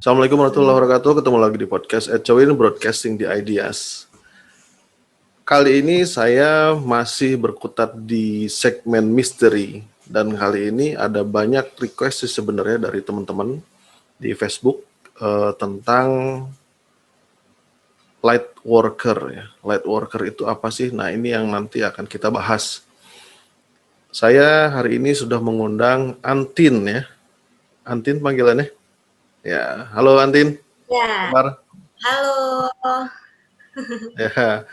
Assalamualaikum warahmatullahi wabarakatuh. Ketemu lagi di podcast Echowin Broadcasting the Ideas. Kali ini saya masih berkutat di segmen misteri. Dan kali ini ada banyak request sih sebenarnya dari teman-teman di Facebook tentang light worker ya. Light worker itu apa sih? Nah, ini yang nanti akan kita bahas. Saya hari ini sudah mengundang Antin ya. Antin panggilannya? Ya, halo Antin. Ya, Kabar? halo. Ya.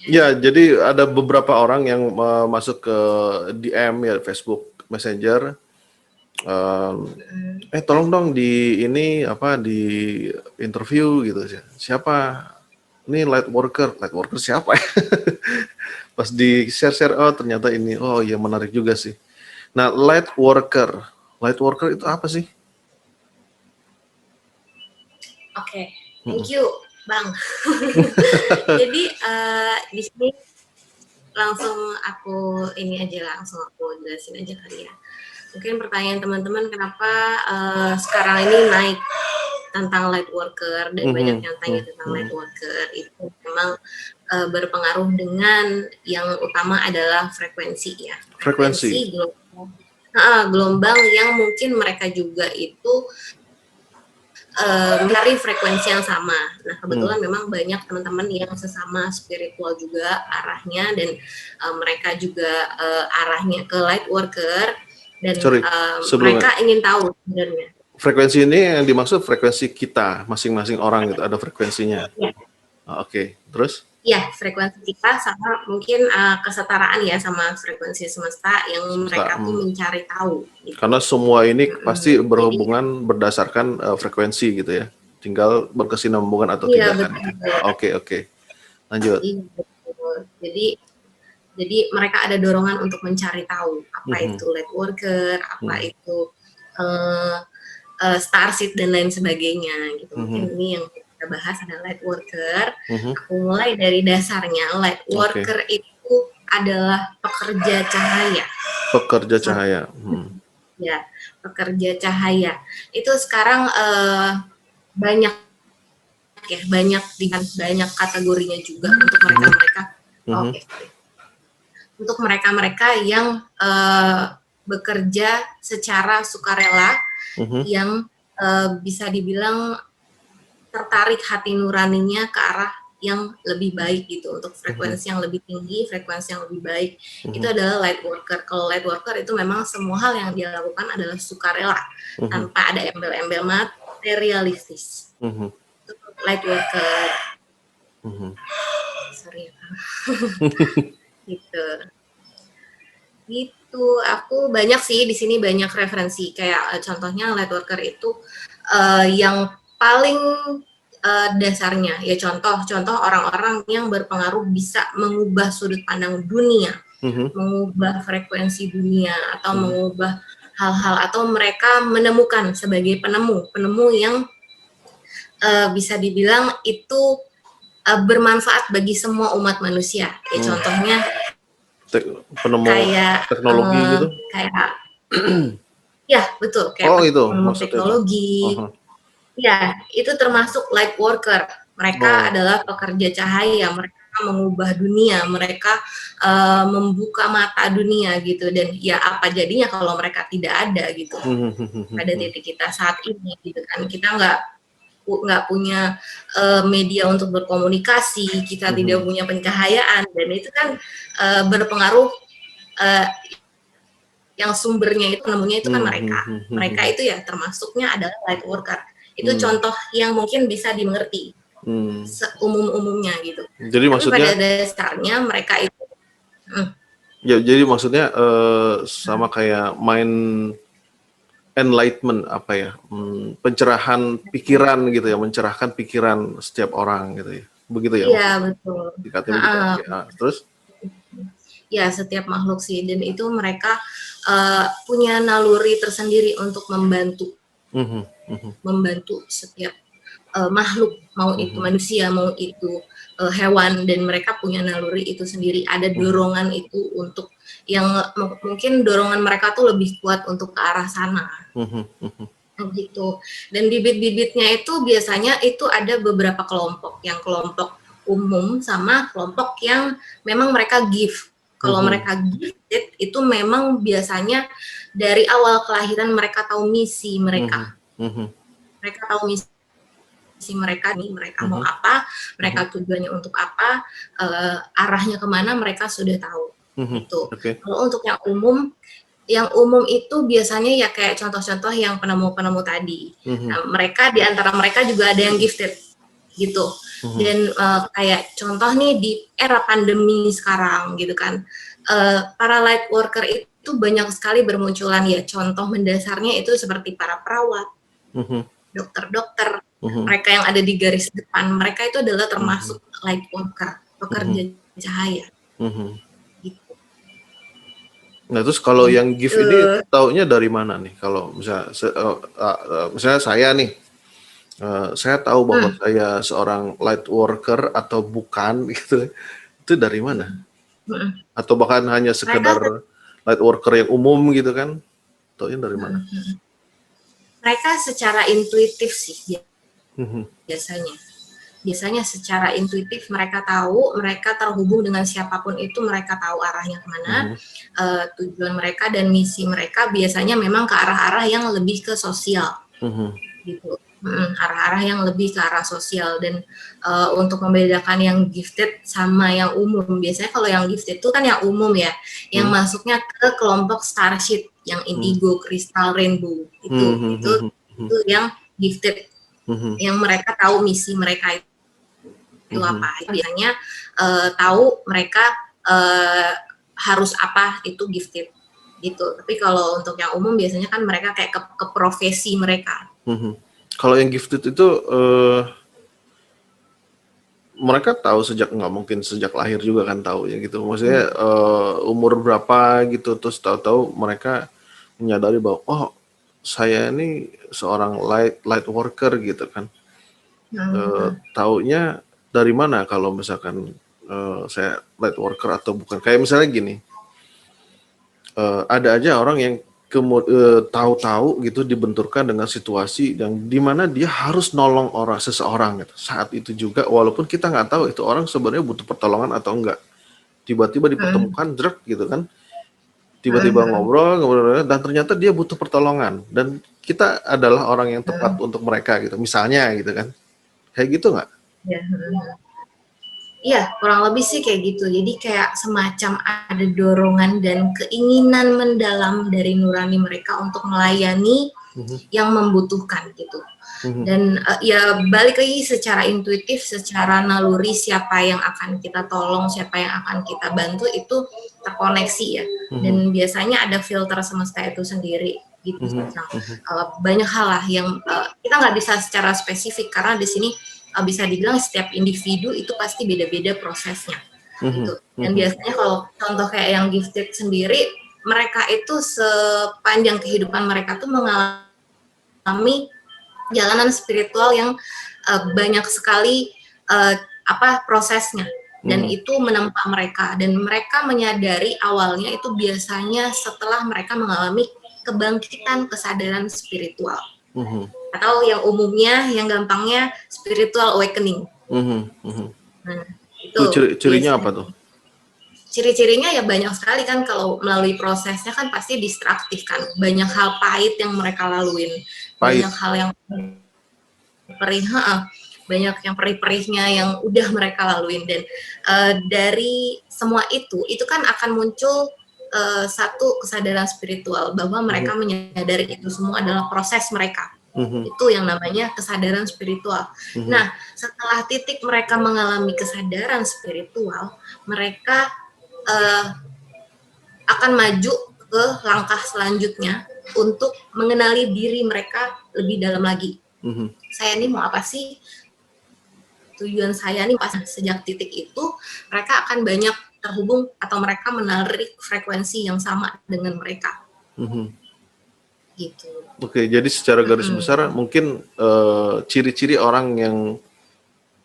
Ya, jadi ada beberapa orang yang masuk ke DM ya Facebook Messenger. Tolong dong di ini apa di interview gitu. Siapa? Ini light worker siapa ya? Pas di share oh ternyata ini. Oh iya menarik juga sih. Nah, light worker itu apa sih? Oke, thank you, Bang. Jadi di sini langsung aku jelasin aja kali ya. Mungkin pertanyaan teman-teman kenapa sekarang ini naik tentang light worker dan banyak yang tanya tentang light worker itu memang berpengaruh dengan yang utama adalah frekuensi ya. Frekuensi gelombang yang mungkin mereka juga itu mencari frekuensi yang sama. Nah, kebetulan memang banyak teman-teman yang sesama spiritual juga arahnya dan mereka juga arahnya ke light worker dan mereka ingin tahu sebenarnya. Frekuensi ini yang dimaksud frekuensi kita masing-masing orang gitu, ada frekuensinya. Ya. Oke, terus? Ya, frekuensi kita sama mungkin kesetaraan ya sama frekuensi semesta yang mereka tuh mencari tahu. Gitu. Karena semua ini pasti berhubungan berdasarkan frekuensi gitu ya. Tinggal berkesinambungan atau tidak kan. Oke. Lanjut. Jadi mereka ada dorongan untuk mencari tahu apa itu light worker, apa itu starseed dan lain sebagainya gitu. Mungkin ini yang kita bahas adalah light worker. Aku mulai dari dasarnya. Light worker itu adalah pekerja cahaya. Pekerja cahaya. Ya, pekerja cahaya. Itu sekarang banyak dengan banyak kategorinya juga untuk mereka-mereka. Untuk mereka-mereka yang bekerja secara sukarela, yang bisa dibilang tertarik hati nuraninya ke arah yang lebih baik gitu, untuk frekuensi yang lebih tinggi, frekuensi yang lebih baik. Itu adalah light worker. Kalau light worker itu memang semua hal yang dia lakukan adalah sukarela, tanpa ada embel-embel materialistis. Itu light worker. Sorry ya. Gitu. Aku banyak sih di sini banyak referensi kayak contohnya light worker itu yang paling dasarnya ya contoh orang-orang yang berpengaruh bisa mengubah sudut pandang dunia, mengubah frekuensi dunia atau mengubah hal-hal atau mereka menemukan sebagai penemu yang bisa dibilang itu bermanfaat bagi semua umat manusia. Ya contohnya penemu kayak teknologi gitu. Kayak ya betul kayak penemu teknologi. Ya, itu termasuk light worker. Mereka adalah pekerja cahaya, mereka mengubah dunia, mereka membuka mata dunia gitu. Dan ya apa jadinya kalau mereka tidak ada gitu. Pada titik kita saat ini gitu kan, kita nggak punya media untuk berkomunikasi, kita tidak punya pencahayaan, dan itu kan berpengaruh yang sumbernya itu penemunya itu kan mereka itu ya termasuknya adalah light worker. Itu contoh yang mungkin bisa dimengerti umum-umumnya gitu. Jadi maksudnya pada dasarnya mereka itu ya, jadi maksudnya sama kayak enlightenment apa ya, pencerahan pikiran gitu ya, mencerahkan pikiran setiap orang gitu ya, begitu ya? Iya betul. Terus? Ya setiap makhluk sih, dan itu mereka punya naluri tersendiri untuk membantu setiap makhluk, mau itu manusia, mau itu hewan, dan mereka punya naluri itu sendiri, ada dorongan itu untuk yang mungkin dorongan mereka tuh lebih kuat untuk ke arah sana. gitu. Dan bibit-bibitnya itu biasanya itu ada beberapa kelompok, yang kelompok umum sama kelompok yang memang mereka gift. Kalau mereka gifted itu memang biasanya dari awal kelahiran mereka tahu misi mereka. Mereka tahu misi mereka nih, mereka mau apa, mereka tujuannya untuk apa, arahnya kemana mereka sudah tahu. Gitu. Kalau untuk yang umum itu biasanya ya kayak contoh-contoh yang penemu-penemu tadi. Nah, mereka di antara mereka juga ada yang gifted gitu. Dan kayak contoh nih di era pandemi sekarang gitu kan, para light worker itu banyak sekali bermunculan ya. Contoh mendasarnya itu seperti para perawat, dokter-dokter, mereka yang ada di garis depan, mereka itu adalah termasuk light worker, pekerja cahaya. Gitu. Nah, terus kalau yang gift ini taunya dari mana nih? Kalau misalnya saya nih, saya tahu bahwa saya seorang light worker atau bukan gitu, itu dari mana? Atau bahkan hanya sekedar light worker yang umum gitu kan? Taunya dari mana? Mereka secara intuitif sih biasanya secara intuitif mereka tahu, mereka terhubung dengan siapapun itu, mereka tahu arahnya kemana, tujuan mereka dan misi mereka biasanya memang ke arah-arah yang lebih ke sosial gitu. Arah-arah yang lebih ke arah sosial. Dan untuk membedakan yang gifted sama yang umum, biasanya kalau yang gifted itu kan yang umum ya, yang masuknya ke kelompok starship, yang indigo, kristal, rainbow itu yang gifted, yang mereka tahu misi mereka itu apa, biasanya tahu mereka harus apa, itu gifted gitu. Tapi kalau untuk yang umum biasanya kan mereka kayak ke profesi mereka. Kalau yang gifted itu mereka tahu nggak mungkin sejak lahir juga kan tahu ya gitu. Maksudnya umur berapa gitu, terus tahu-tahu mereka menyadari bahwa oh saya ini seorang light worker gitu kan. Taunya dari mana kalau misalkan saya light worker atau bukan? Kayak misalnya gini, ada aja orang yang tahu-tahu gitu dibenturkan dengan situasi yang dimana dia harus nolong seseorang gitu. Saat itu juga walaupun kita nggak tahu itu orang sebenarnya butuh pertolongan atau enggak, tiba-tiba dipertemukan jerk gitu kan, tiba-tiba ngobrol dan ternyata dia butuh pertolongan dan kita adalah orang yang tepat untuk mereka gitu, misalnya gitu kan, kayak gitu nggak? Iya, kurang lebih sih kayak gitu. Jadi kayak semacam ada dorongan dan keinginan mendalam dari nurani mereka untuk melayani yang membutuhkan gitu. Dan ya balik lagi secara intuitif, secara naluri, siapa yang akan kita tolong, siapa yang akan kita bantu itu terkoneksi ya. Dan biasanya ada filter semesta itu sendiri gitu. Banyak hal lah yang kita nggak bisa secara spesifik karena di sini bisa dibilang setiap individu itu pasti beda-beda prosesnya gitu. Dan biasanya kalau contoh kayak yang gifted sendiri, mereka itu sepanjang kehidupan mereka tuh mengalami jalanan spiritual yang banyak sekali prosesnya, dan itu menempa mereka, dan mereka menyadari awalnya itu biasanya setelah mereka mengalami kebangkitan kesadaran spiritual. Atau yang umumnya, yang gampangnya spiritual awakening. Nah, itu cirinya apa tuh? Ciri-cirinya ya banyak sekali kan, kalau melalui prosesnya kan pasti distraktif kan, banyak hal pahit yang mereka laluin, banyak hal yang perih, banyak yang perih-perihnya yang udah mereka laluin. Dan dari semua itu kan akan muncul satu kesadaran spiritual bahwa mereka menyadari itu semua adalah proses mereka. Itu yang namanya kesadaran spiritual. Nah, setelah titik mereka mengalami kesadaran spiritual, mereka akan maju ke langkah selanjutnya untuk mengenali diri mereka lebih dalam lagi. Saya ini mau apa sih? Tujuan saya nih pas sejak titik itu, mereka akan banyak terhubung atau mereka menarik frekuensi yang sama dengan mereka. Gitu. Oke, jadi secara garis besar mungkin ciri-ciri orang yang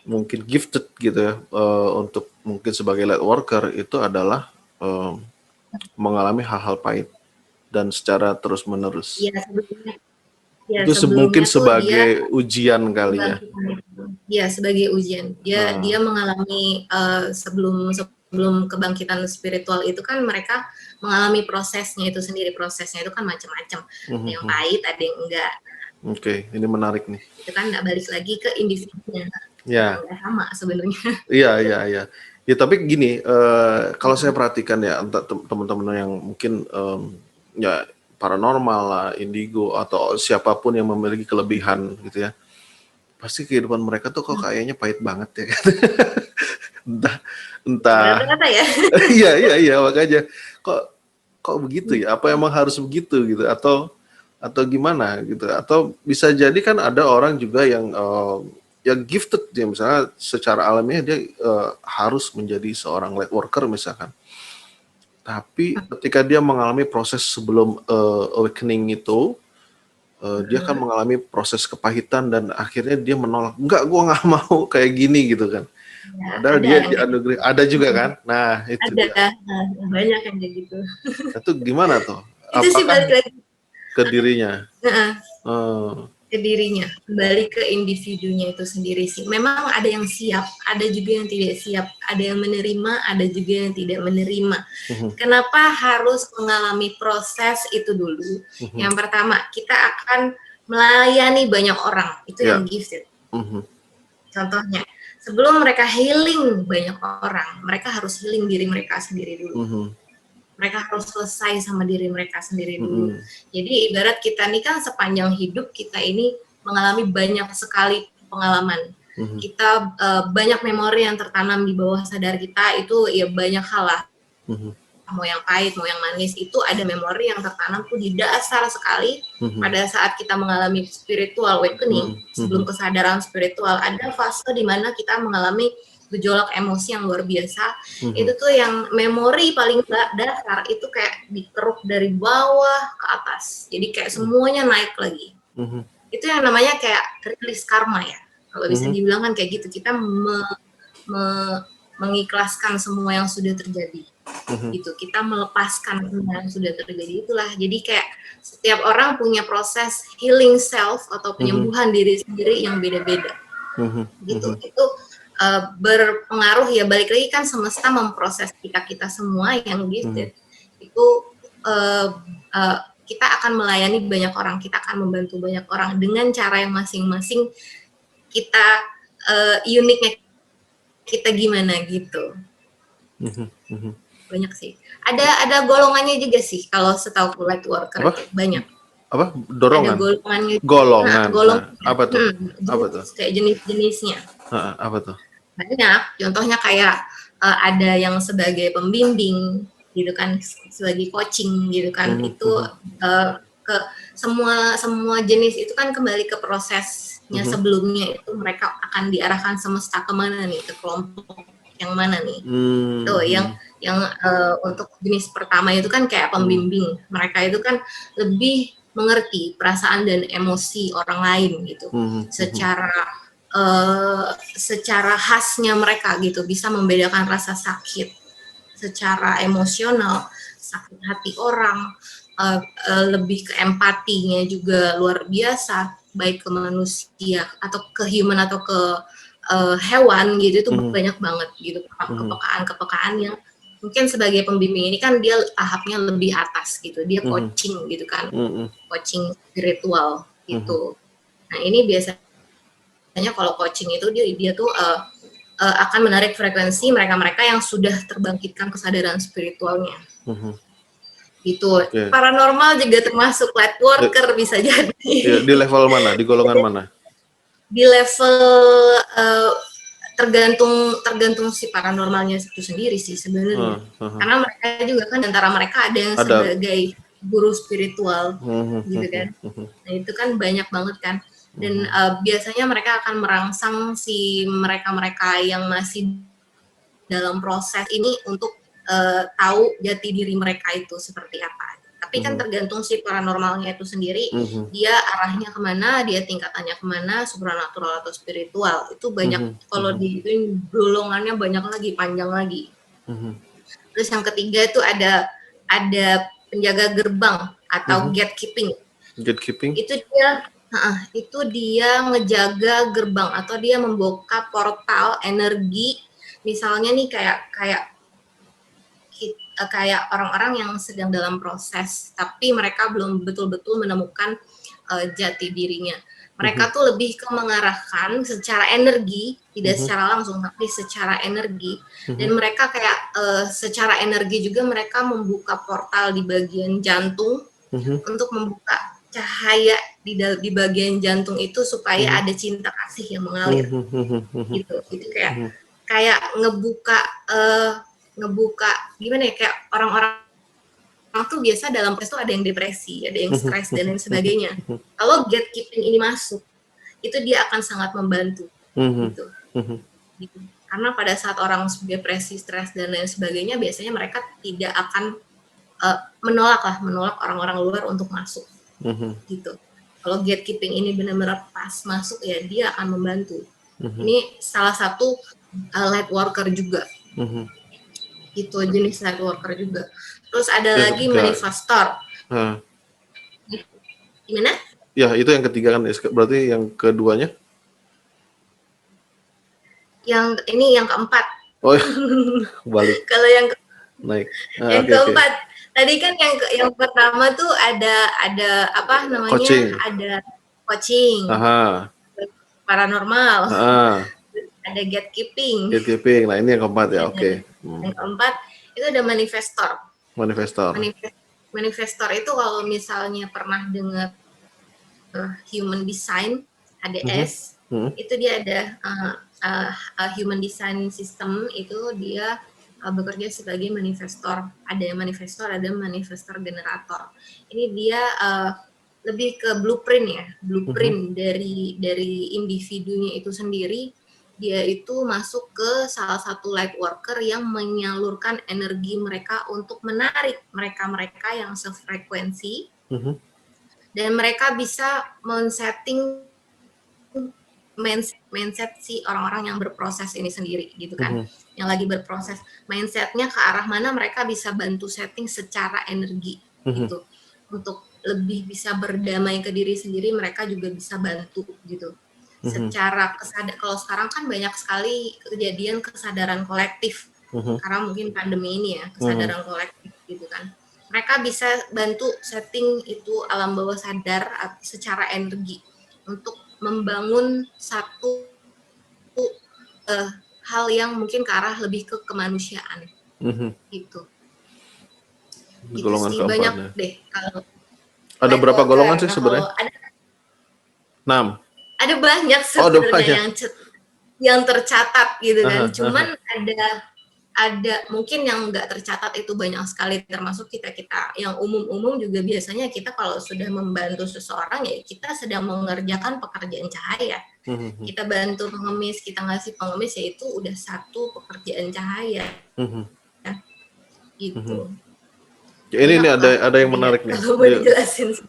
mungkin gifted gitu ya, untuk mungkin sebagai light worker itu adalah mengalami hal-hal pahit dan secara terus-menerus. Iya, sebetulnya Ya, Itu mungkin sebelumnya tuh dia sebagai ujian kali ya. kebangkitan itu. Ya, sebagai ujian. Dia mengalami sebelum kebangkitan spiritual itu kan mereka mengalami prosesnya itu sendiri. Prosesnya itu kan macam-macam. Ada yang pahit, ada yang enggak. Oke, ini menarik nih. Itu kan nggak balik lagi ke individunya. Ya, Nggak sama sebenarnya. iya. Ya tapi gini, kalau saya perhatikan ya, entah teman-teman yang mungkin ya paranormal lah, indigo atau siapapun yang memiliki kelebihan gitu ya, pasti kehidupan mereka tuh kok kayaknya pahit banget ya. entah Rata-rata ya. iya makanya kok begitu ya, apa emang harus begitu gitu, atau gimana gitu, atau bisa jadi kan ada orang juga yang yang gifted dia, misalnya secara alamiah dia harus menjadi seorang light worker misalkan, tapi ketika dia mengalami proses sebelum awakening itu, dia kan mengalami proses kepahitan dan akhirnya dia menolak, enggak, gua nggak mau kayak gini gitu kan. Ya, Padahal ada dia yang kayak dianugerahi, ada juga kan. Nah, itu dia. ada. Banyak yang kayak gitu. Itu gimana tuh? Itu sih balik Apakah lagi ke dirinya? Heeh, Eh, ke dirinya, kembali ke individunya itu sendiri sih. Memang ada yang siap, ada juga yang tidak siap, ada yang menerima, ada juga yang tidak menerima. Kenapa harus mengalami proses itu dulu? Yang pertama, kita akan melayani banyak orang, itu ya. yang gifted. Contohnya, sebelum mereka healing banyak orang, mereka harus healing diri mereka sendiri dulu. Mereka harus selesai sama diri mereka sendiri dulu. Jadi ibarat kita nih kan sepanjang hidup kita ini mengalami banyak sekali pengalaman. Kita banyak memori yang tertanam di bawah sadar kita, itu ya banyak hal lah. Mau yang pahit, mau yang manis, itu ada memori yang tertanam tuh di dasar sekali. Pada saat kita mengalami spiritual awakening, sebelum kesadaran spiritual, ada fase di mana kita mengalami gejolak emosi yang luar biasa. Itu tuh yang memori paling dasar itu kayak dikeruk dari bawah ke atas. Jadi kayak semuanya naik lagi. Itu yang namanya kayak rilis karma ya. Kalau bisa dibilang kan kayak gitu, kita mengikhlaskan semua yang sudah terjadi. Gitu, kita melepaskan semua yang sudah terjadi, itulah. Jadi kayak setiap orang punya proses healing self atau penyembuhan diri sendiri yang beda-beda. Gitu. Itu berpengaruh ya, balik lagi kan semesta memproses kita semua yang gifted. Itu kita akan melayani banyak orang, kita akan membantu banyak orang dengan cara yang masing-masing kita uniknya kita gimana gitu. Banyak sih. Ada golongannya juga sih kalau setahu light worker itu banyak. Apa? Dorongan? Ada golongannya. Golongan. Golongan. Apa tuh? Apa tuh? Kayak jenis-jenisnya. Apa tuh? Banyak. Contohnya kayak ada yang sebagai pembimbing gitu kan, sebagai coaching gitu kan. Itu ke semua jenis itu kan kembali ke prosesnya sebelumnya, itu mereka akan diarahkan semesta kemana nih, ke kelompok yang mana nih. Tuh yang untuk jenis pertama itu kan kayak pembimbing, mereka itu kan lebih mengerti perasaan dan emosi orang lain gitu, secara khasnya mereka gitu, bisa membedakan rasa sakit secara emosional, sakit hati orang, lebih ke empatinya juga luar biasa, baik ke manusia atau ke human atau ke hewan gitu, itu banyak banget gitu, kepekaan yang mungkin sebagai pembimbing ini kan dia tahapnya lebih atas gitu, dia coaching gitu kan, coaching spiritual gitu. Nah ini biasanya kalau coaching itu dia tuh akan menarik frekuensi mereka-mereka yang sudah terbangkitkan kesadaran spiritualnya. Gitu. Paranormal juga termasuk light worker bisa jadi. Ya, di level mana? Di golongan mana? Di level tergantung si paranormalnya itu sendiri sih sebenarnya. Karena mereka juga kan antara mereka ada yang sebagai guru spiritual gitu kan. Nah itu kan banyak banget kan. Dan biasanya mereka akan merangsang si mereka-mereka yang masih dalam proses ini untuk tahu jati diri mereka itu seperti apa. Tapi kan tergantung si paranormalnya itu sendiri, dia arahnya kemana, dia tingkatannya kemana, supranatural atau spiritual. Itu banyak, kalau di golongannya banyak lagi, panjang lagi. Terus yang ketiga itu ada penjaga gerbang atau gatekeeping. Gatekeeping? Itu dia ngejaga gerbang atau dia membuka portal energi. Misalnya nih kayak orang-orang yang sedang dalam proses, tapi mereka belum betul-betul menemukan jati dirinya. Mereka tuh lebih ke mengarahkan secara energi, tidak secara langsung, tapi secara energi. Dan mereka kayak secara energi juga mereka membuka portal di bagian jantung untuk membuka cahaya di bagian jantung itu supaya ada cinta kasih yang mengalir. Gitu. Itu kayak ngebuka gimana ya, kayak orang-orang tuh biasa dalam proses tuh ada yang depresi, ada yang stres dan lain sebagainya. Kalau gatekeeping ini masuk, itu dia akan sangat membantu gitu. Karena pada saat orang depresi, stres dan lain sebagainya, biasanya mereka tidak akan menolak orang-orang luar untuk masuk gitu. Kalau gatekeeping ini benar-benar pas masuk, ya dia akan membantu. Ini salah satu light worker juga. Itu jenis light worker juga. Terus ada lagi manifestor. Gimana? Ya, itu yang ketiga kan, berarti yang keduanya? Yang ini yang keempat. Oh, balik. Kalau yang naik. Yang keempat. Tadi kan yang pertama tuh ada apa namanya? Coaching. Ada coaching. Paranormal. Ada gatekeeping. Nah, ini yang keempat ya, oke. Yang keempat itu ada manifestor. Manifestor itu kalau misalnya pernah dengar human design HDS, itu dia ada human design system, itu dia bekerja sebagai manifestor. Ada manifestor, ada manifestor generator. Ini dia lebih ke blueprint ya, blueprint dari individunya itu sendiri. Dia itu masuk ke salah satu light worker yang menyalurkan energi mereka untuk menarik mereka-mereka yang sefrekuensi, dan mereka bisa men-setting mindset si orang-orang yang berproses ini sendiri gitu kan, yang lagi berproses, mindsetnya ke arah mana mereka bisa bantu setting secara energi gitu, untuk lebih bisa berdamai ke diri sendiri. Mereka juga bisa bantu gitu. Secara kalau sekarang kan banyak sekali kejadian kesadaran kolektif karena mungkin pandemi ini ya, kesadaran kolektif gitu kan. Mereka bisa bantu setting itu alam bawah sadar secara energi untuk membangun satu hal yang mungkin ke arah lebih ke kemanusiaan gitu. Golongan sih, keempat banyak ya. Deh kalau ada berapa golongan sih sebenarnya? 6. Ada banyak sebenarnya yang tercatat gitu kan. Cuman ada mungkin yang nggak tercatat itu banyak sekali, termasuk kita yang umum juga. Biasanya kita kalau sudah membantu seseorang, ya kita sedang mengerjakan pekerjaan cahaya. Kita bantu pengemis, kita ngasih pengemis, ya itu udah satu pekerjaan cahaya ya, gitu. Ini ada yang menarik nih.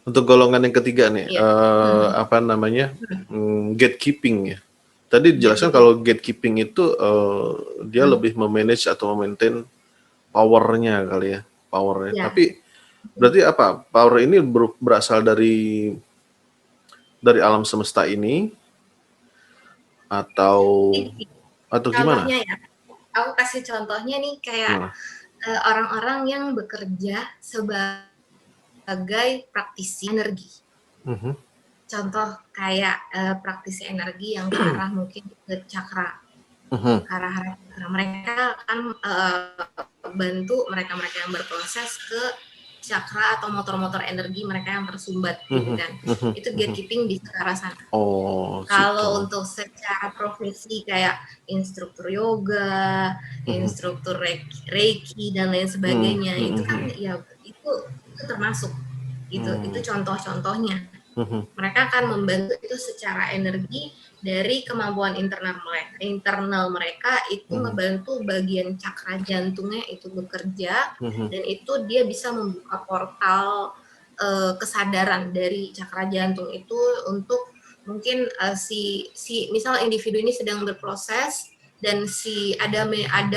Untuk golongan yang ketiga nih, apa namanya, gatekeeping ya. Tadi dijelaskan kalau gatekeeping itu dia lebih memanage atau memaintain powernya kali ya, powernya. Ya. Tapi berarti apa? Power ini berasal dari alam semesta ini atau gimana? Contohnya ya, aku kasih contohnya nih, kayak orang-orang yang bekerja sebagai praktisi energi. Contoh kayak praktisi energi yang ke arah mungkin ke cakra, ke arah mereka akan bantu mereka-mereka yang berproses ke cakra atau motor-motor energi mereka yang tersumbat gitu kan. Itu gatekeeping di arah sana. Kalau untuk secara profesi kayak instruktur yoga, instruktur reiki dan lain sebagainya, itu kan ya itu termasuk gitu. Itu contoh-contohnya. Mereka akan membantu itu secara energi dari kemampuan internal mereka itu ngebantu bagian cakra jantungnya itu bekerja, dan itu dia bisa membuka portal kesadaran dari cakra jantung itu untuk mungkin si misal individu ini sedang berproses, dan ada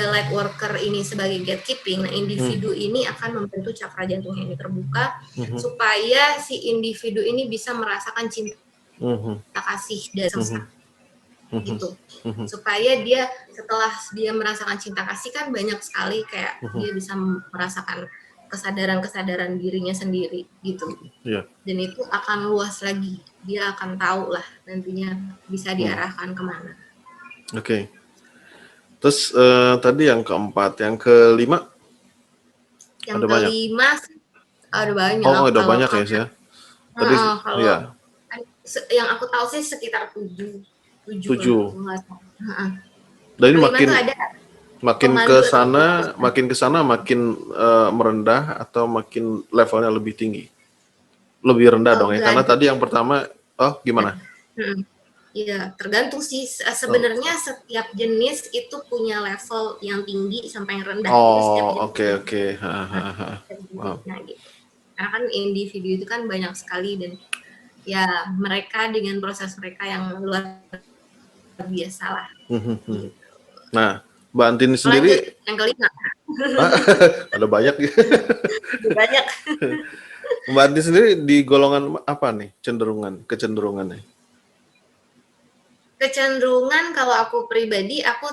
light worker ini sebagai gatekeeping. Nah, individu ini akan membantu cakra jantungnya ini terbuka supaya si individu ini bisa merasakan cinta kasih dari semesta gitu. Supaya dia setelah dia merasakan cinta kasih kan banyak sekali kayak dia bisa merasakan kesadaran dirinya sendiri gitu. Iya. Dan itu akan luas lagi. Dia akan tahu lah nantinya bisa diarahkan kemana. Oke. Terus tadi yang keempat, yang kelima? Yang Ada banyak? kelima sih ada banyak. Oh, ada Kalau banyak ya, ya. Tadi, kalau ya. yang aku tahu sih sekitar 7 lah. 7. Heeh. Dan ini Kelima tuh ada makin pemandu ke atau sana makin merendah atau makin levelnya lebih tinggi? Lebih rendah dong ya, karena gantung. tadi yang pertama, gimana? Iya, tergantung sih. Sebenarnya setiap jenis itu punya level yang tinggi sampai yang rendah. Jadi setiap jenis Oke. nah gitu. Karena kan individu itu kan banyak sekali dan ya mereka dengan proses mereka yang luar biasa lah. Gitu. Nah, Mbak Antin sendiri lanjut yang kelima. ada banyak. Banyak. Mbak Antin sendiri di golongan apa nih kecenderungannya? Kecenderungan kalau aku pribadi, aku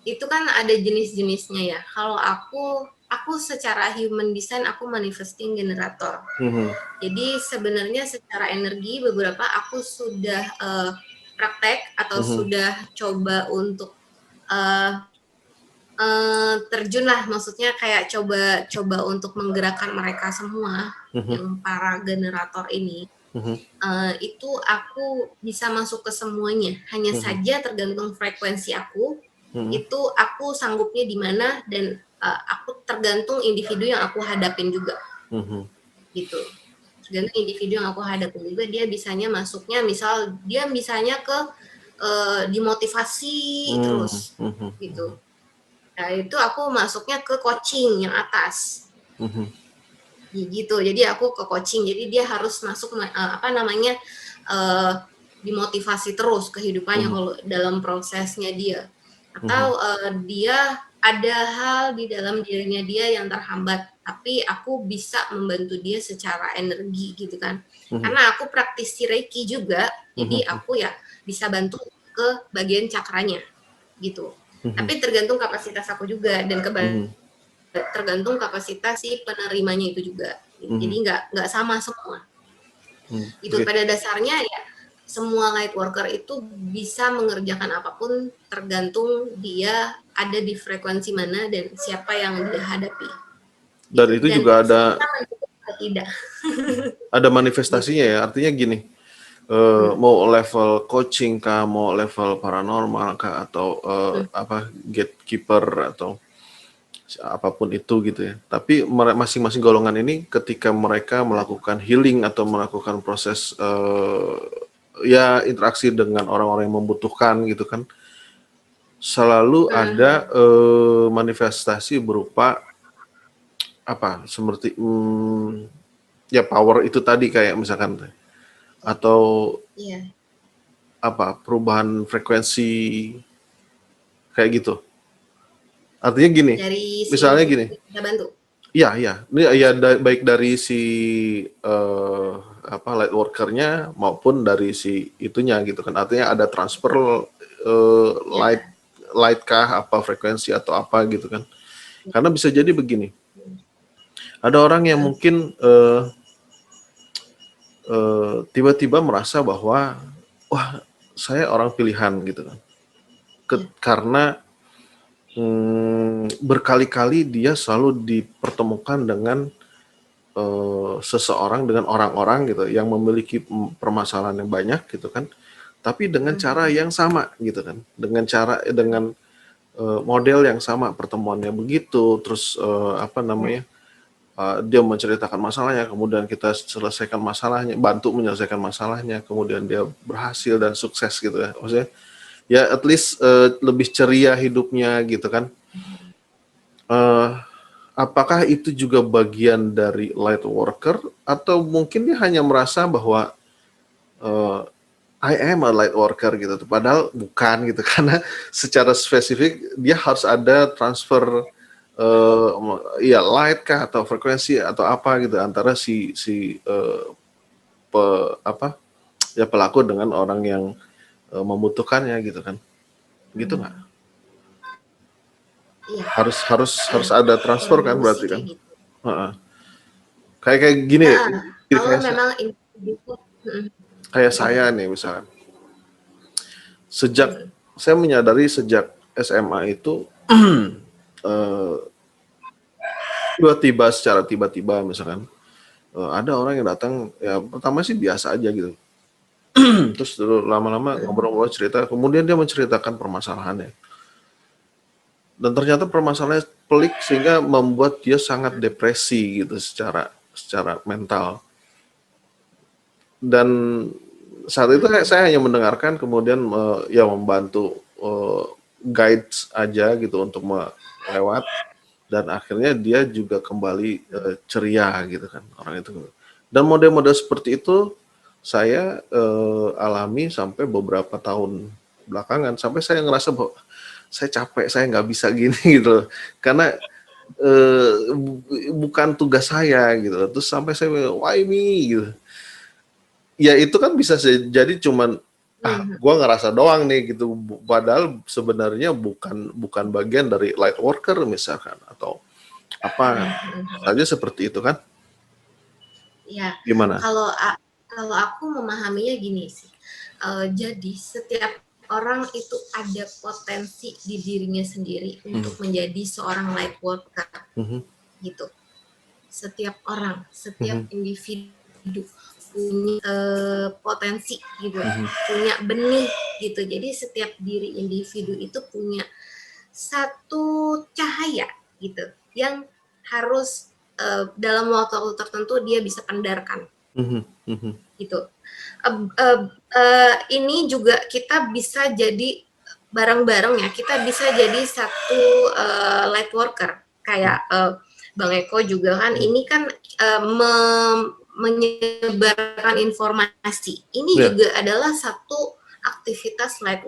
itu kan ada jenis-jenisnya ya. Kalau aku secara human design aku manifesting generator. Jadi sebenarnya secara energi beberapa aku sudah praktek atau sudah coba untuk terjun lah, maksudnya kayak coba untuk menggerakkan mereka semua yang para generator ini. Itu aku bisa masuk ke semuanya, hanya saja tergantung frekuensi aku, itu aku sanggupnya di mana dan aku tergantung individu yang aku hadapin juga, gitu. Tergantung individu yang aku hadapin juga, dia bisanya masuknya, misal dia bisanya ke dimotivasi terus, gitu. Nah itu aku masuknya ke coaching yang atas. Gitu, jadi aku ke coaching, jadi dia harus masuk dimotivasi terus kehidupannya kalau dalam prosesnya dia, atau dia ada hal di dalam dirinya dia yang terhambat, tapi aku bisa membantu dia secara energi gitu kan, karena aku praktisi Reiki juga, jadi aku ya bisa bantu ke bagian cakranya gitu, tapi tergantung kapasitas aku juga dan tergantung kapasitas si penerimanya itu juga. Jadi nggak sama semua. Itu pada dasarnya ya semua light worker itu bisa mengerjakan apapun tergantung dia ada di frekuensi mana dan siapa yang dia hadapi. Dan itu juga ada tidak. Ada manifestasinya ya, artinya gini. Mau level coaching kah, mau level paranormal kah, atau gatekeeper atau apapun itu gitu ya. Tapi masing-masing golongan ini ketika mereka melakukan healing atau melakukan proses ya interaksi dengan orang-orang yang membutuhkan gitu kan, selalu ada manifestasi berupa apa seperti ya power itu tadi kayak misalkan atau perubahan frekuensi kayak gitu. Artinya gini, misalnya gini. Iya. Ini ya baik dari si light workernya maupun dari si itunya gitu kan. Artinya ada transfer light kah, apa frekuensi atau apa gitu kan. Karena bisa jadi begini. Ada orang yang mungkin tiba-tiba merasa bahwa wah, saya orang pilihan gitu kan. Karena berkali-kali dia selalu dipertemukan dengan seseorang, dengan orang-orang gitu yang memiliki permasalahan yang banyak gitu kan, tapi dengan cara yang sama gitu kan, dengan model yang sama, pertemuannya begitu, terus dia menceritakan masalahnya, kemudian kita selesaikan masalahnya, bantu menyelesaikan masalahnya, kemudian dia berhasil dan sukses gitu ya, maksudnya ya at least lebih ceria hidupnya gitu kan. Apakah itu juga bagian dari light worker atau mungkin dia hanya merasa bahwa I am a light worker gitu tuh. Padahal bukan gitu karena secara spesifik dia harus ada transfer eh ya light kah atau frekuensi atau apa gitu antara si si apa ya pelaku dengan orang yang membutuhkannya gitu kan. Gitu nggak? Iya, Harus iya, ada transfer kurang kan lebih sih berarti kan? kayak gitu. Heeh. Kayak gini Heeh, kalau kayak memang individu, kayak gimana? saya nih misalnya. Sejak Mhm, saya menyadari sejak SMA itu eh, tiba-tiba secara tiba-tiba misalkan ada orang yang datang ya pertama sih biasa aja gitu. Terus lama-lama ngobrol-ngobrol cerita, kemudian dia menceritakan permasalahannya. Dan ternyata permasalahannya pelik sehingga membuat dia sangat depresi gitu secara secara mental. Dan saat itu saya hanya mendengarkan kemudian ya membantu guides aja gitu untuk melewat dan akhirnya dia juga kembali ceria gitu kan orang itu. Dan model-model seperti itu saya alami sampai beberapa tahun belakangan sampai saya ngerasa bahwa saya capek, saya nggak bisa gini gitu karena bukan tugas saya gitu. Terus sampai saya bilang, why me gitu. Ya itu kan bisa jadi cuman mhm, gua ngerasa doang nih gitu padahal sebenarnya bukan bukan bagian dari light worker misalkan atau apa mhm, mhm. saja seperti itu kan Iya, gimana? kalau kalau aku memahaminya gini sih, jadi setiap orang itu ada potensi di dirinya sendiri Mhm, untuk menjadi seorang light worker, mhm, gitu. Setiap orang, setiap mhm, individu punya, potensi gitu, mhm, punya benih gitu. Jadi setiap diri individu itu punya satu cahaya gitu, yang harus, dalam waktu-waktu tertentu dia bisa pandarkan. mhm, mhm, Gitu. Ini juga kita bisa jadi bareng-bareng ya, kita bisa jadi satu light worker kayak Bang Eko juga kan mhm. ini kan menyebarkan informasi. Ini Ya, juga adalah satu aktivitas light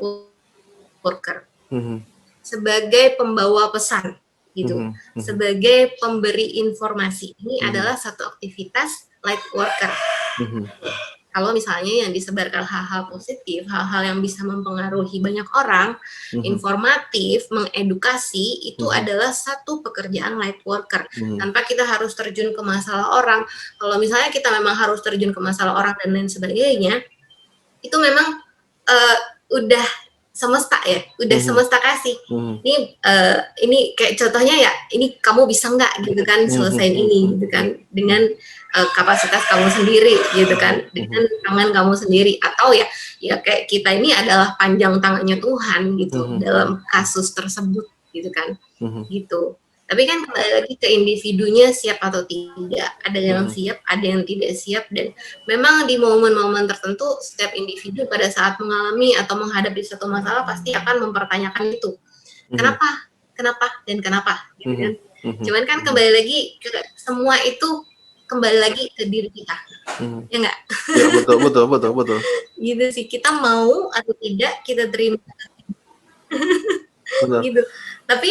worker mhm, sebagai pembawa pesan gitu, mhm, mhm, sebagai pemberi informasi. Ini mhm, adalah satu aktivitas light worker. mhm, Kalau misalnya yang disebarkan hal-hal positif, hal-hal yang bisa mempengaruhi banyak orang, mhm, informatif, mengedukasi, itu mhm, adalah satu pekerjaan light worker. mhm, Tanpa kita harus terjun ke masalah orang. Kalau misalnya kita memang harus terjun ke masalah orang dan lain sebagainya, itu memang uh, udah semesta ya, udah mhm, semesta kasih. mhm, Ini kayak contohnya ya, ini kamu bisa nggak gitu kan mhm, selesaiin mhm, ini gitu kan dengan kapasitas kamu sendiri gitu kan, mhm, dengan tangan kamu sendiri atau ya ya kayak kita ini adalah panjang tangannya Tuhan gitu mhm, dalam kasus tersebut gitu kan mhm, gitu. Tapi kan kembali lagi ke individunya siap atau tidak. Ada yang mhm, siap, ada yang tidak siap dan memang di momen-momen tertentu setiap individu pada saat mengalami atau menghadapi satu masalah pasti akan mempertanyakan itu. mhm, Kenapa? Kenapa? Dan kenapa? Gitu mhm, kan. mhm, Cuman kan mhm, kembali lagi ke semua itu kembali lagi ke diri kita. mhm. Ya enggak? Ya betul betul betul betul Gitu sih. Kita mau atau tidak kita terima benar. gitu. Tapi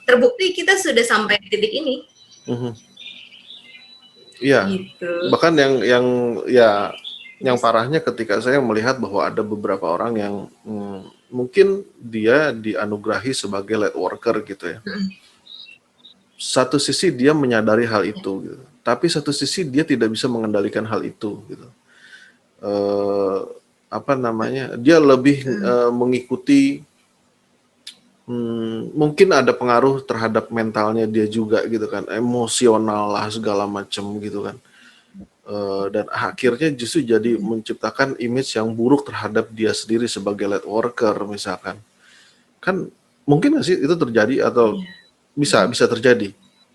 terbukti kita sudah sampai di titik ini Mhm. Iya, gitu. bahkan yang ya Gitu yang sih. parahnya ketika saya melihat bahwa ada beberapa orang yang mungkin dia dianugerahi sebagai light worker gitu ya. Mm-mm. Satu sisi dia menyadari hal Ya. itu, gitu. Tapi satu sisi dia tidak bisa mengendalikan hal itu, gitu. Eh, apa namanya? Dia lebih Mm. mengikuti, mungkin ada pengaruh terhadap mentalnya dia juga, gitu kan, emosional lah segala macam, gitu kan. Dan akhirnya justru jadi menciptakan image yang buruk terhadap dia sendiri sebagai light worker misalkan kan mungkin nggak sih itu terjadi atau Iya. bisa Mm-mm. bisa terjadi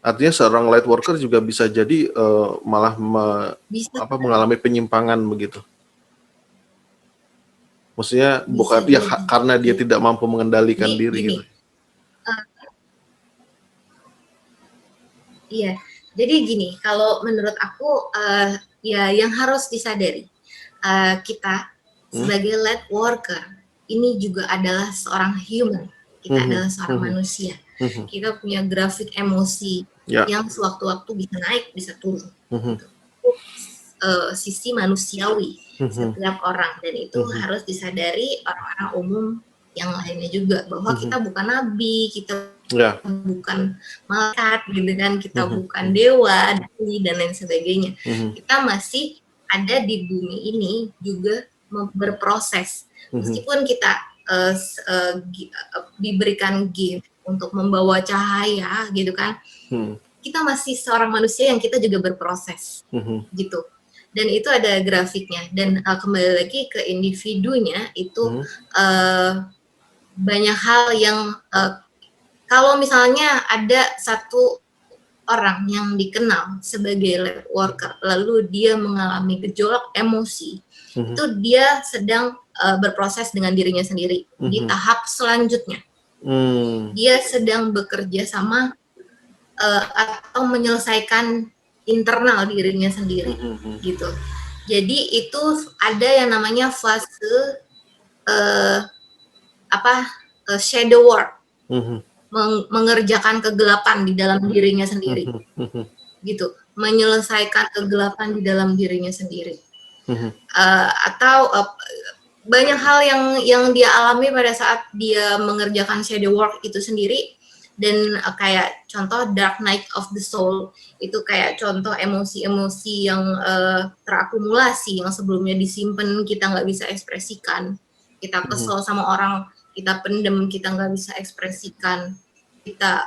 artinya seorang light worker juga bisa jadi malah Bisa mengalami penyimpangan begitu maksudnya bisa bukan ya jadi karena dia gitu. tidak mampu Jadi mengendalikan diri gini, gitu. iya. Jadi gini, kalau menurut aku ya yang harus disadari kita sebagai light worker ini juga adalah seorang human. Kita adalah seorang manusia. Kita punya grafik emosi yang sewaktu-waktu bisa naik, bisa turun. Itu sisi manusiawi setiap orang, dan itu harus disadari orang-orang umum yang lainnya juga, bahwa kita bukan nabi, kita bukan malaikat gitu kan, kita bukan dewa dan lain sebagainya. Kita masih ada di bumi ini juga berproses. Meskipun kita diberikan gift untuk membawa cahaya gitu kan, kita masih seorang manusia yang kita juga berproses gitu. Dan itu ada grafiknya, dan kembali lagi ke individunya itu banyak hal yang kalau misalnya ada satu orang yang dikenal sebagai light worker lalu dia mengalami gejolak emosi, itu dia sedang berproses dengan dirinya sendiri di tahap selanjutnya. Dia sedang bekerja sama atau menyelesaikan internal dirinya sendiri gitu. Jadi itu ada yang namanya fase shadow work, mengerjakan kegelapan di dalam dirinya sendiri gitu, menyelesaikan kegelapan di dalam dirinya sendiri. Atau banyak hal yang dia alami pada saat dia mengerjakan shadow work itu sendiri. Dan kayak contoh Dark Night of the Soul itu kayak contoh emosi-emosi yang terakumulasi yang sebelumnya disimpan, kita nggak bisa ekspresikan, kita kesel sama orang, kita pendem, kita nggak bisa ekspresikan, kita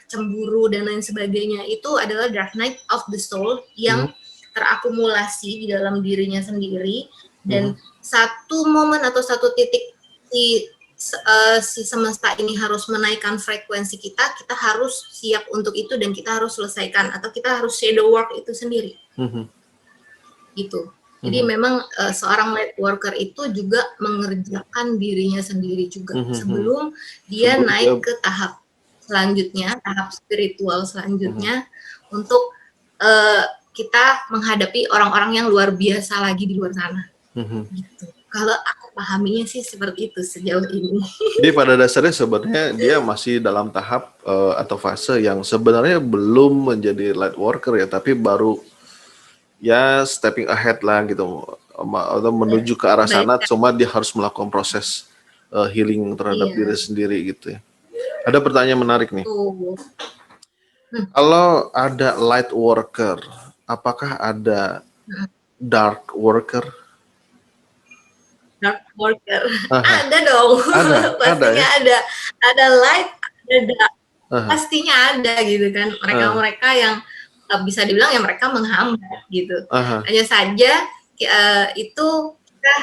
cemburu dan lain sebagainya. Itu adalah Dark Night of the Soul yang terakumulasi di dalam dirinya sendiri, dan satu momen atau satu titik si semesta ini harus menaikkan frekuensi kita harus siap untuk itu, dan kita harus selesaikan atau kita harus shadow work itu sendiri. Gitu. Jadi memang seorang light worker itu juga mengerjakan dirinya sendiri juga sebelum dia naik ke tahap selanjutnya, tahap spiritual selanjutnya, untuk kita menghadapi orang-orang yang luar biasa lagi di luar sana. Gitu. Kalau aku pahaminya sih seperti itu sejauh ini. Jadi pada dasarnya sebenarnya dia masih dalam tahap atau fase yang sebenarnya belum menjadi light worker ya, tapi baru ya stepping ahead lah gitu, atau menuju ke arah sana. Cuma dia harus melakukan proses healing terhadap diri sendiri gitu ya. Ada pertanyaan menarik nih. Kalau ada light worker, apakah ada dark worker? Dark worker. Ada dong. Pastinya ya? Ada light, ada dark. Pastinya ada gitu kan. Mereka-mereka yang bisa dibilang ya mereka menghambat gitu. Hanya saja itu kita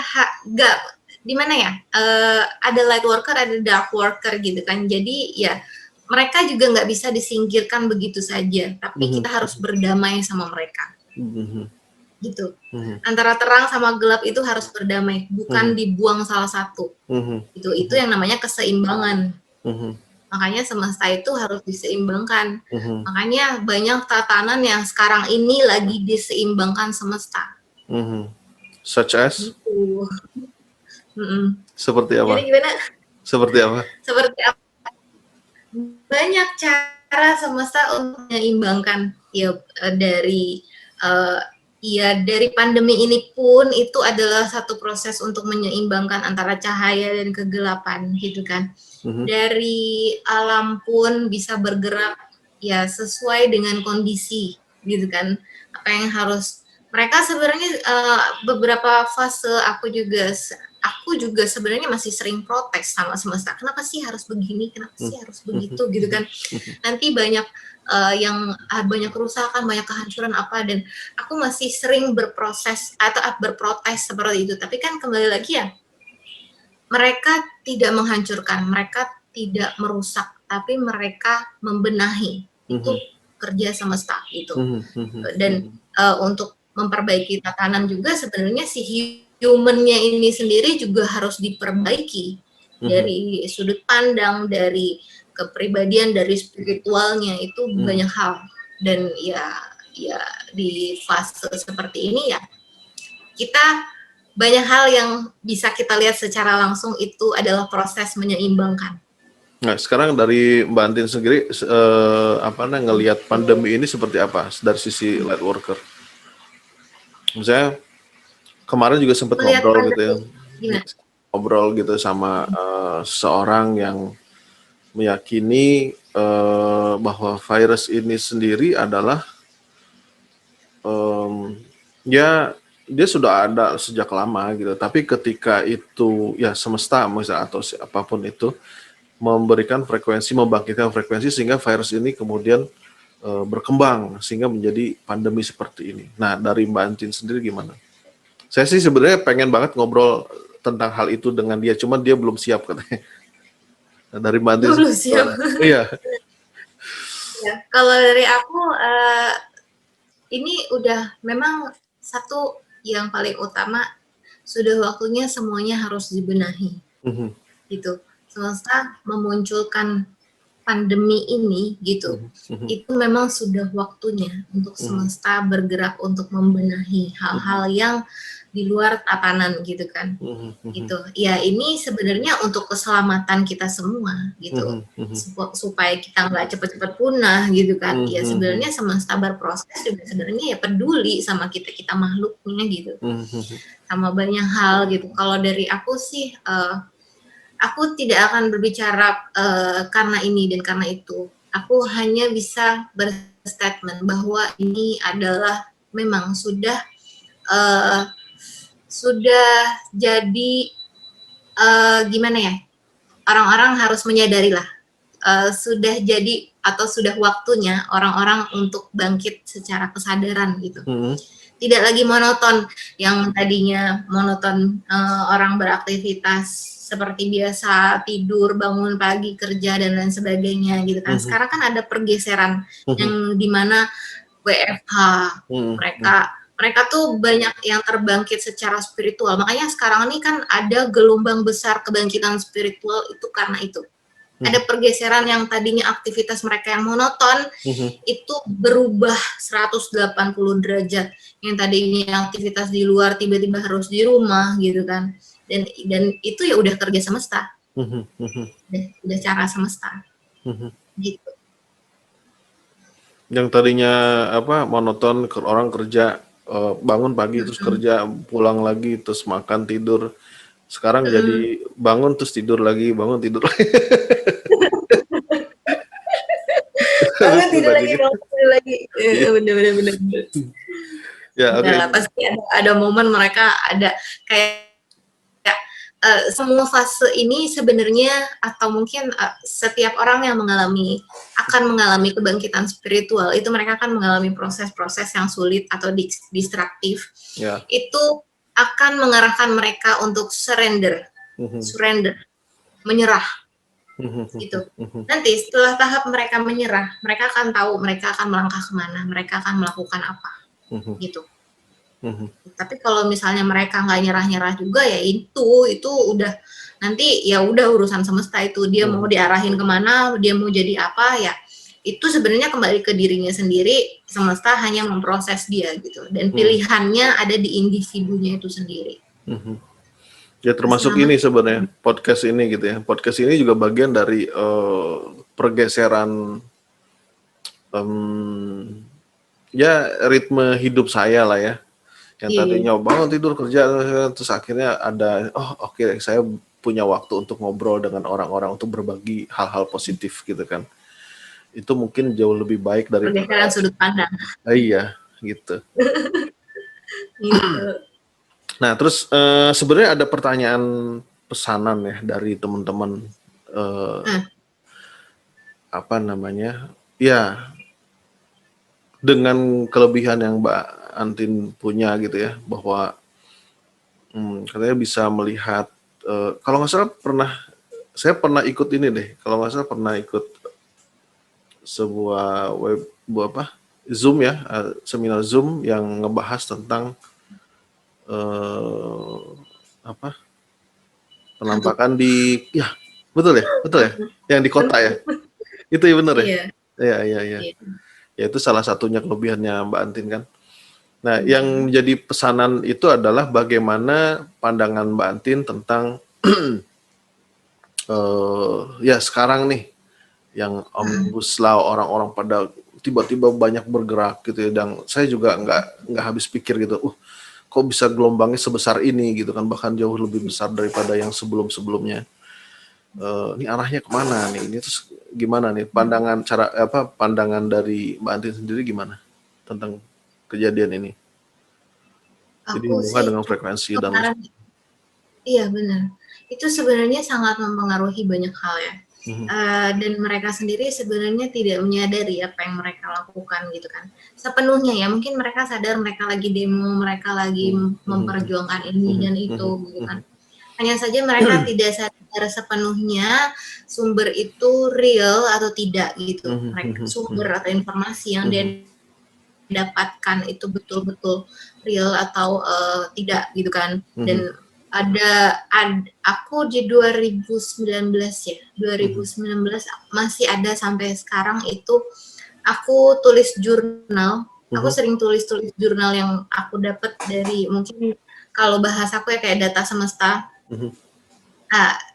nggak di mana ya? Ada light worker, ada dark worker gitu kan. Jadi ya mereka juga nggak bisa disingkirkan begitu saja. Tapi kita harus berdamai sama mereka. Gitu. Antara terang sama gelap itu harus berdamai, bukan dibuang salah satu. Itu yang namanya keseimbangan. Makanya semesta itu harus diseimbangkan. Makanya banyak tatanan yang sekarang ini lagi diseimbangkan semesta. Such as? Gitu. Seperti apa? Jadi gimana? Seperti apa? Seperti apa? Banyak cara semesta untuk menyeimbangkan ya, dari pandemi ini pun itu adalah satu proses untuk menyeimbangkan antara cahaya dan kegelapan gitu kan. Dari alam pun bisa bergerak ya sesuai dengan kondisi gitu kan. Apa yang harus mereka sebenarnya beberapa fase aku juga sebenarnya masih sering protes sama semesta. Kenapa sih harus begini? Kenapa sih harus begitu gitu kan? Nanti banyak banyak kerusakan, banyak kehancuran apa, dan aku masih sering berprotes seperti itu. Tapi kan kembali lagi ya, mereka tidak menghancurkan, mereka tidak merusak, tapi mereka membenahi. Itu kerja semesta itu. Dan untuk memperbaiki tatanan juga sebenarnya si human-nya ini sendiri juga harus diperbaiki dari sudut pandang, dari kepribadian, dari spiritualnya, itu banyak hal. Dan ya di fase seperti ini ya kita banyak hal yang bisa kita lihat secara langsung itu adalah proses menyeimbangkan. Nah, sekarang dari Mbak Antin sendiri, ngelihat pandemi ini seperti apa dari sisi light worker? Misalnya kemarin juga sempat Melihat ngobrol gitu ya, pandemi gimana? ngobrol gitu sama seorang yang meyakini bahwa virus ini sendiri adalah ya dia sudah ada sejak lama gitu. Tapi ketika itu ya semesta misalnya atau apapun itu memberikan frekuensi, membangkitkan frekuensi sehingga virus ini kemudian berkembang sehingga menjadi pandemi seperti ini. Nah, dari Mbak Antin sendiri gimana? Saya sih sebenarnya pengen banget ngobrol tentang hal itu dengan dia, cuman dia belum siap katanya. Nah, dari Mbak Antin Dulu sendiri siap. gimana? Iya. Ya, kalau dari aku ini udah memang satu yang paling utama, sudah waktunya semuanya harus dibenahi gitu. Semesta memunculkan pandemi ini gitu, itu memang sudah waktunya untuk semesta bergerak untuk membenahi hal-hal yang di luar tatanan gitu kan. Gitu. Ya ini sebenarnya untuk keselamatan kita semua gitu. Supaya kita nggak cepat-cepat punah gitu kan. Ya sebenarnya semesta berproses juga sebenarnya ya peduli sama kita makhluknya gitu. Sama banyak hal gitu. Kalau dari aku sih aku tidak akan berbicara karena ini dan karena itu. Aku hanya bisa berstatement bahwa ini adalah memang sudah jadi gimana ya? Orang-orang harus menyadari lah. Sudah jadi atau sudah waktunya orang-orang untuk bangkit secara kesadaran gitu. Tidak lagi monoton yang tadinya monoton orang beraktivitas seperti biasa, tidur, bangun pagi, kerja dan lain sebagainya gitu kan. Sekarang kan ada pergeseran yang dimana WFH, mereka tuh banyak yang terbangkit secara spiritual. Makanya sekarang ini kan ada gelombang besar kebangkitan spiritual itu karena itu. Ada pergeseran yang tadinya aktivitas mereka yang monoton itu berubah 180 derajat. Yang tadinya aktivitas di luar tiba-tiba harus di rumah gitu kan. Dan itu ya udah kerja semesta. Udah cara semesta. Gitu. Yang tadinya monoton orang kerja bangun pagi terus kerja, pulang lagi terus makan tidur. Sekarang jadi bangun terus tidur lagi, bangun tidur lagi. Bangun tidur lagi, bangun tidur lagi. Bener. Ya, oke. Nah, pasti ada momen mereka ada kayak semua fase ini sebenarnya atau mungkin setiap orang yang akan mengalami kebangkitan spiritual itu mereka akan mengalami proses-proses yang sulit atau distraktif. Itu akan mengarahkan mereka untuk surrender, menyerah. Gitu. Nanti setelah tahap mereka menyerah, mereka akan tahu mereka akan melangkah kemana, mereka akan melakukan apa, gitu. Tapi kalau misalnya mereka nggak nyerah juga ya itu udah nanti ya udah urusan semesta itu dia mau diarahin kemana, dia mau jadi apa ya itu sebenarnya kembali ke dirinya sendiri. Semesta hanya memproses dia gitu dan pilihannya ada di individunya itu sendiri. Ya termasuk ini sebenarnya podcast ini gitu ya. Podcast ini juga bagian dari pergeseran ya ritme hidup saya lah ya. Yang tadinya bangun tidur kerja terus akhirnya ada oke, saya punya waktu untuk ngobrol dengan orang-orang untuk berbagi hal-hal positif gitu kan. Itu mungkin jauh lebih baik dari pergeseran sudut pandang. Iya, gitu. Gitu. Nah, terus sebenarnya ada pertanyaan pesanan ya dari teman-teman ya dengan kelebihan yang Mbak Antin punya gitu ya, bahwa katanya bisa melihat kalau nggak salah saya pernah ikut ini deh, kalau nggak salah pernah ikut sebuah Zoom ya, seminar Zoom yang ngebahas tentang penampakan di betul ya yang di kota ya, itu ya benar ya. Iya. Ya itu salah satunya kelebihannya Mbak Antin kan. Nah, yang menjadi pesanan itu adalah bagaimana pandangan Mbak Antin tentang ya sekarang nih yang omnibus law, orang-orang pada tiba-tiba banyak bergerak gitu ya, dan saya juga nggak habis pikir gitu, kok bisa gelombangnya sebesar ini gitu kan, bahkan jauh lebih besar daripada yang sebelum-sebelumnya. Ini arahnya kemana nih? Ini terus gimana nih pandangan dari Mbak Antin sendiri gimana tentang kejadian ini? Jadi Aku hubungan sih dengan frekuensi dan kemarin, iya benar. Itu sebenarnya sangat mempengaruhi banyak hal ya. Dan mereka sendiri sebenarnya tidak menyadari apa yang mereka lakukan gitu kan. Sepenuhnya ya, mungkin mereka sadar mereka lagi demo, mereka lagi memperjuangkan ini dan itu gitu kan. Hanya saja mereka tidak sadar sepenuhnya sumber itu real atau tidak gitu. Mereka sumber atau informasi yang dia dapatkan itu betul-betul real atau tidak gitu kan. Dan aku di 2019 ya, 2019 masih ada sampai sekarang itu aku tulis jurnal. Aku sering tulis jurnal yang aku dapat dari, mungkin kalau bahasa aku ya kayak data semesta.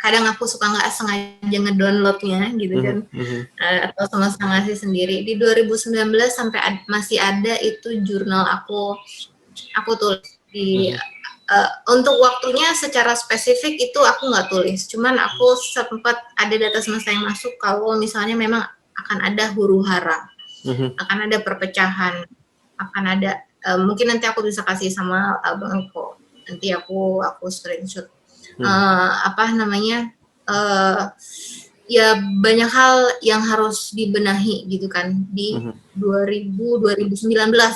Kadang aku suka nggak sengaja ngedownloadnya gitu kan, atau semesta ngasih sendiri. Di 2019 sampai masih ada itu jurnal aku tulis di untuk waktunya secara spesifik itu aku nggak tulis, cuman aku sempat ada data semesta yang masuk kalau misalnya memang akan ada huru hara, akan ada perpecahan, akan ada mungkin nanti aku bisa kasih sama Bang Eko, nanti aku screenshot ya banyak hal yang harus dibenahi gitu kan di 2019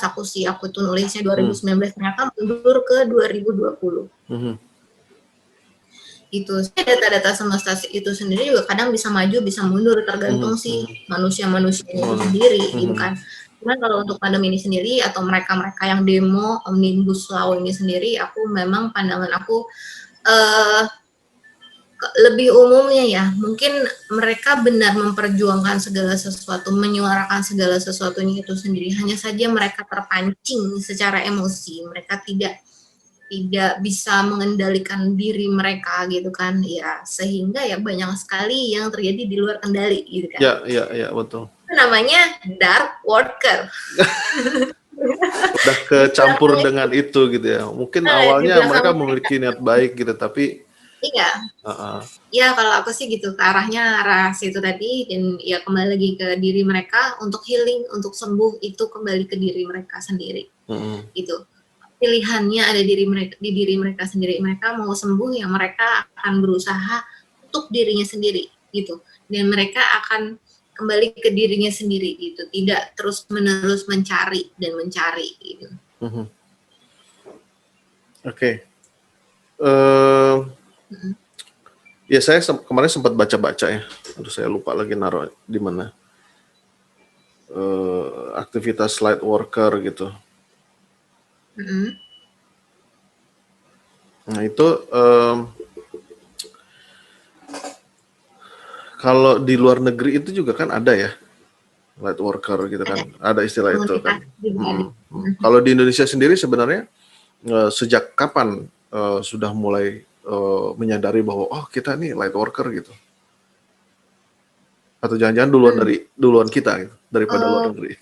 aku tuh nulisnya 2019 ternyata mundur ke 2020. Itu data-data semesta itu sendiri juga kadang bisa maju bisa mundur tergantung si manusia-manusianya itu sendiri gitu kan. Cuman kalau untuk pandemi ini sendiri atau mereka-mereka yang demo omnibus law ini sendiri, aku memang pandangan aku lebih umumnya ya, mungkin mereka benar memperjuangkan segala sesuatu, menyuarakan segala sesuatunya itu sendiri. Hanya saja mereka terpancing secara emosi, mereka tidak bisa mengendalikan diri mereka gitu kan, ya sehingga ya banyak sekali yang terjadi di luar kendali gitu kan. Ya betul. Itu namanya dark worker. Udah kecampur dengan itu gitu ya. Mungkin awalnya mereka memiliki niat baik gitu, tapi iya. Ya kalau aku sih gitu, ke arah situ tadi, dan ya kembali lagi ke diri mereka untuk healing, untuk sembuh itu kembali ke diri mereka sendiri. Gitu. Pilihannya ada di diri mereka sendiri. Mereka mau sembuh ya mereka akan berusaha untuk dirinya sendiri gitu. Dan mereka akan kembali ke dirinya sendiri gitu, tidak terus-menerus mencari gitu. Oke. Ya saya kemarin sempat baca-baca ya. Aduh saya lupa lagi naruh di mana. Aktivitas light worker gitu. Nah itu kalau di luar negeri itu juga kan ada ya light worker gitu kan, ada istilah itu kan. Kalau di Indonesia sendiri sebenarnya sejak kapan sudah mulai menyadari bahwa kita nih light worker gitu, atau jangan-jangan duluan kita gitu daripada luar negeri?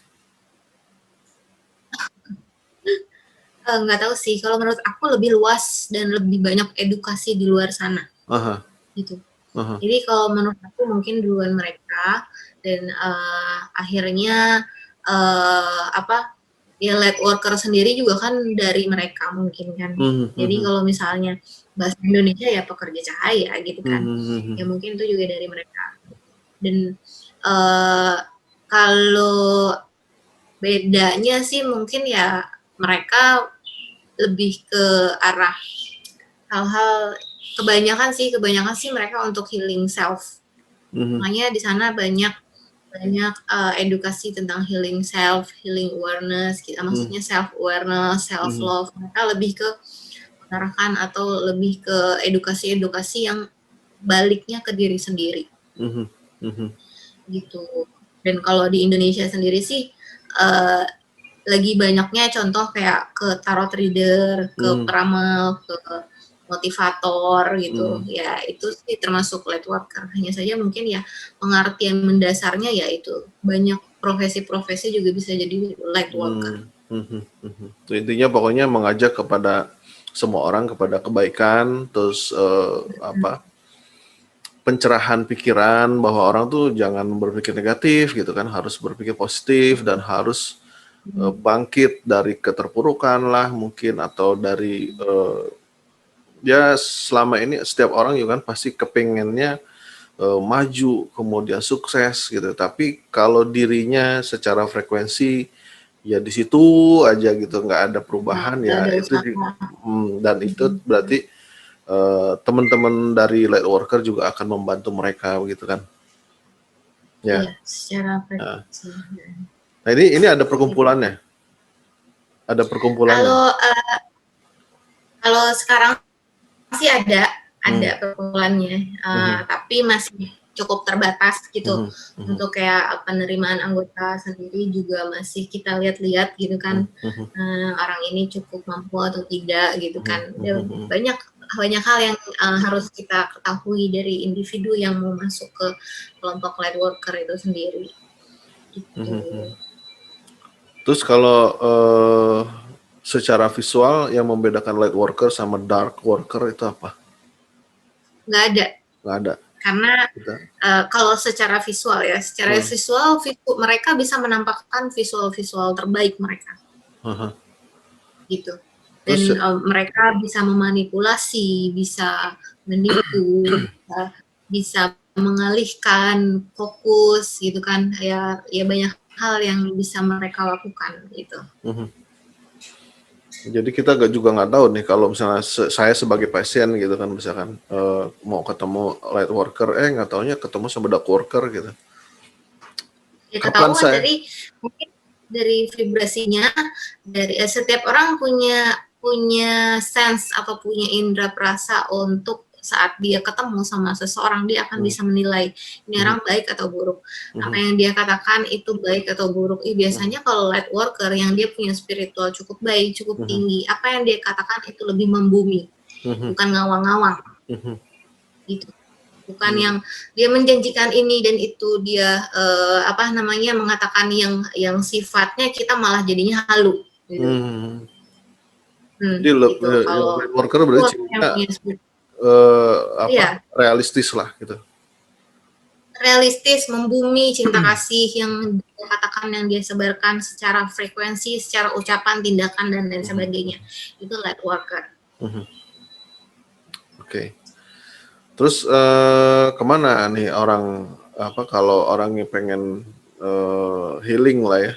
Nggak tahu sih, kalau menurut aku lebih luas dan lebih banyak edukasi di luar sana. Gitu. Jadi kalau menurut aku mungkin duluan mereka, dan akhirnya ya light worker sendiri juga kan dari mereka mungkin kan. Jadi kalau misalnya bahasa Indonesia ya pekerja cahaya gitu kan, ya mungkin itu juga dari mereka. Dan kalau bedanya sih mungkin ya mereka lebih ke arah hal-hal, kebanyakan sih mereka untuk healing self. Makanya di sana banyak edukasi tentang healing self, healing awareness, maksudnya self awareness, self love. Mereka lebih ke mengarahkan atau lebih ke edukasi yang baliknya ke diri sendiri. Gitu. Dan kalau di Indonesia sendiri sih lagi banyaknya contoh kayak ke tarot reader, ke Hmm. peramal, ke motivator gitu. Hmm. Ya itu sih termasuk light worker. Hanya saja mungkin ya pengertian mendasarnya ya itu banyak profesi-profesi juga bisa jadi light worker. Intinya pokoknya mengajak kepada semua orang kepada kebaikan, terus pencerahan pikiran bahwa orang tuh jangan berpikir negatif gitu kan, harus berpikir positif dan harus bangkit dari keterpurukan lah mungkin, atau dari ya selama ini setiap orang juga kan pasti kepengennya maju kemudian sukses gitu, tapi kalau dirinya secara frekuensi ya di situ aja gitu, nggak ada Nah, perubahan nggak ya ada itu usaha. dan itu berarti teman-teman dari light worker juga akan membantu mereka begitu kan ya. Iya, secara Nah, frekuensi. nah ini ada Gitu. perkumpulannya, ada perkumpulannya. Kalau kalau sekarang sih ada Hmm. perkumpulannya, Mhm. tapi masih cukup terbatas gitu. Mhm. Mhm. Untuk kayak penerimaan anggota sendiri juga masih kita lihat-lihat gitu kan, Mhm. Mhm. orang ini cukup mampu atau tidak gitu Mhm. kan. Mhm. Banyak banyak hal yang harus kita ketahui dari individu yang mau masuk ke kelompok light worker itu sendiri. Gitu. Mhm. Terus kalau secara visual yang membedakan light worker sama dark worker itu apa? Nggak ada. Nggak ada. Karena Kita. kalau secara visual ya, secara visual mereka bisa menampakkan visual-visual terbaik mereka, Aha. gitu. Dan Terus mereka bisa memanipulasi, bisa menipu, bisa mengalihkan fokus, gitu kan? Ya banyak hal yang bisa mereka lakukan, gitu. jadi kita juga nggak tahu nih kalau misalnya saya sebagai pasien gitu kan, misalkan mau ketemu light worker, nggak taunya ketemu sama dark worker gitu. Ya Kapan ketahuan saya? dari mungkin dari vibrasinya, dari setiap orang punya sense atau punya indera perasa untuk saat dia ketemu sama seseorang dia akan bisa menilai ini orang baik atau buruk. Apa yang dia katakan itu baik atau buruk. Biasanya kalau light worker yang dia punya spiritual cukup baik, cukup tinggi, apa yang dia katakan itu lebih membumi, bukan ngawang-ngawang. Gitu. Bukan yang dia menjanjikan ini dan itu dia mengatakan yang sifatnya kita malah jadinya halu gitu. Jadi Gitu. Kalau light worker berarti yang cinta punya spirit, iya, realistis lah gitu. realistis, membumi, cinta kasih yang dia katakan, yang dia sebarkan secara frekuensi, secara ucapan, tindakan dan lain sebagainya. Itu light worker. Oke. Terus kemana nih orang kalau orangnya pengen healing lah ya,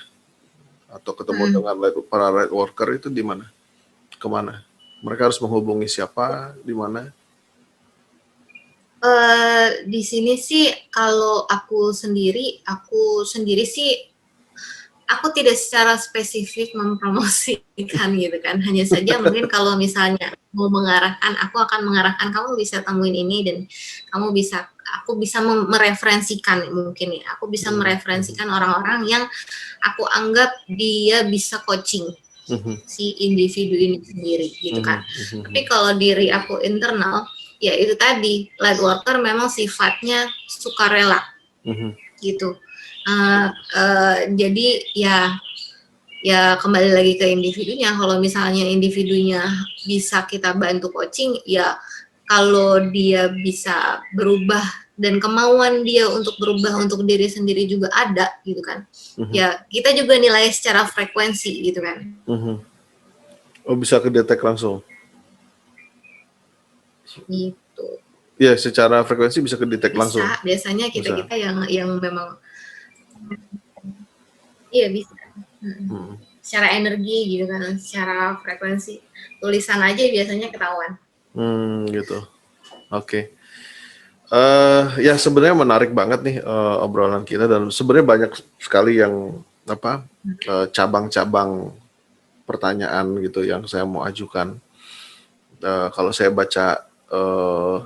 atau ketemu dengan para light worker itu di mana? Kemana? Mereka harus menghubungi siapa? Di mana? Di sini sih kalau aku sendiri sih aku tidak secara spesifik mempromosikan gitu kan. Hanya saja mungkin kalau misalnya mau mengarahkan, aku akan mengarahkan kamu bisa temuin ini dan aku bisa mereferensikan mungkin ya. Aku bisa mereferensikan orang-orang yang aku anggap dia bisa coaching si individu ini sendiri gitu kan. Tapi kalau diri aku internal, ya itu tadi, light worker memang sifatnya sukarela gitu. Jadi ya kembali lagi ke individunya. Kalau misalnya individunya bisa kita bantu coaching, ya kalau dia bisa berubah dan kemauan dia untuk berubah untuk diri sendiri juga ada gitu kan. Ya kita juga nilai secara frekuensi gitu kan. Oh, bisa kedetek langsung? Gitu. Ya, secara frekuensi bisa kedetek langsung? Bisa, biasanya Bisa. kita-kita yang memang iya bisa. Secara energi gitu kan, secara frekuensi. Tulisan aja biasanya ketahuan. Gitu. Oke. Ya sebenarnya menarik banget nih obrolan kita, dan sebenarnya banyak sekali yang cabang-cabang pertanyaan gitu yang saya mau ajukan. Kalau saya baca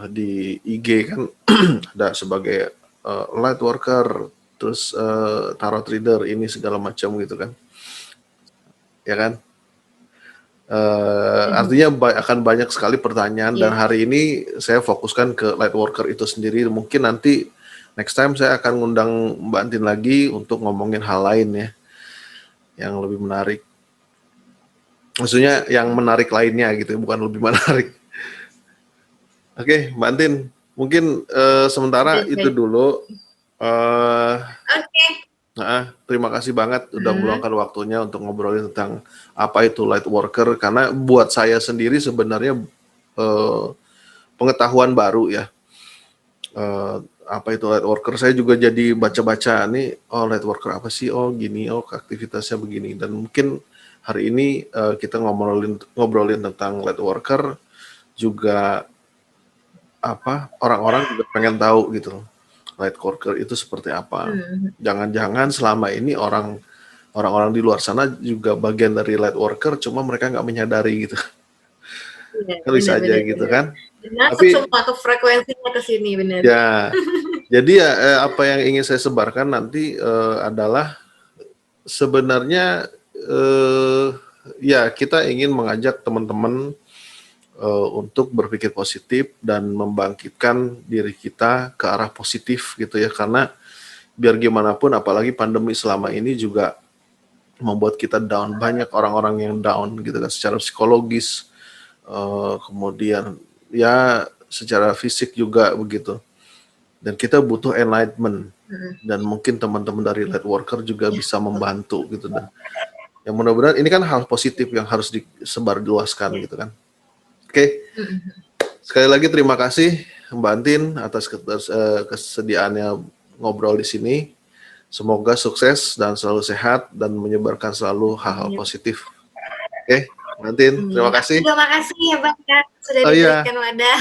di IG kan ada sebagai light worker, terus tarot reader ini segala macam gitu kan. ya kan? Artinya akan banyak sekali pertanyaan dan Iya. hari ini saya fokuskan ke light worker itu sendiri. Mungkin nanti next time saya akan ngundang Mbak Antin lagi untuk ngomongin hal lain ya, yang lebih menarik. Maksudnya yang menarik lainnya gitu, bukan lebih menarik. Oke, Mbak Antin, mungkin sementara Oke, itu dulu. Oke. Terima kasih banget udah meluangkan waktunya untuk ngobrolin tentang apa itu light worker, karena buat saya sendiri sebenarnya pengetahuan baru ya. Apa itu light worker, saya juga jadi baca-baca nih, oh light worker apa sih, oh gini, oh aktivitasnya begini, dan mungkin hari ini kita ngobrolin tentang light worker juga, apa, orang-orang juga pengen tahu gitu light worker itu seperti apa. Jangan-jangan selama ini orang-orang di luar sana juga bagian dari light worker, cuma mereka nggak menyadari gitu. Iya, Kan bisa aja benar-benar. gitu kan. Dan masuk Tapi semua ke frekuensinya ke sini, benar. ya, jadi ya apa yang ingin saya sebarkan nanti adalah sebenarnya ya kita ingin mengajak teman-teman untuk berpikir positif dan membangkitkan diri kita ke arah positif gitu ya, karena biar gimana pun apalagi pandemi selama ini juga membuat kita down, banyak orang-orang yang down gitu kan secara psikologis, kemudian ya secara fisik juga begitu, dan kita butuh enlightenment, dan mungkin teman-teman dari light worker juga bisa membantu gitu, dan yang mudah-mudahan ini kan hal positif yang harus disebarluaskan gitu kan. Oke. Sekali lagi terima kasih Mbak Antin atas kesediaannya ngobrol di sini. Semoga sukses dan selalu sehat dan menyebarkan selalu hal-hal positif. Oke, Mbak Antin, terima kasih. Terima kasih ya Bang sudah Oh iya, diberikan wadah.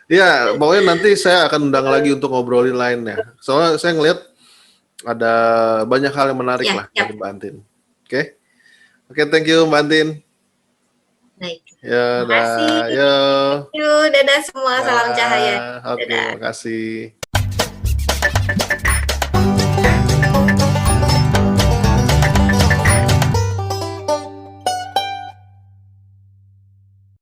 iya, pokoknya nanti saya akan undang lagi untuk ngobrolin lainnya. Soalnya saya ngelihat ada banyak hal yang menarik Ya, lah dari Mbak Antin. Oke, oke, thank you Mbak Antin. Baik. Ya, Terima kasih. yo. Dadah semua, salam cahaya. Oke, Dadah. makasih.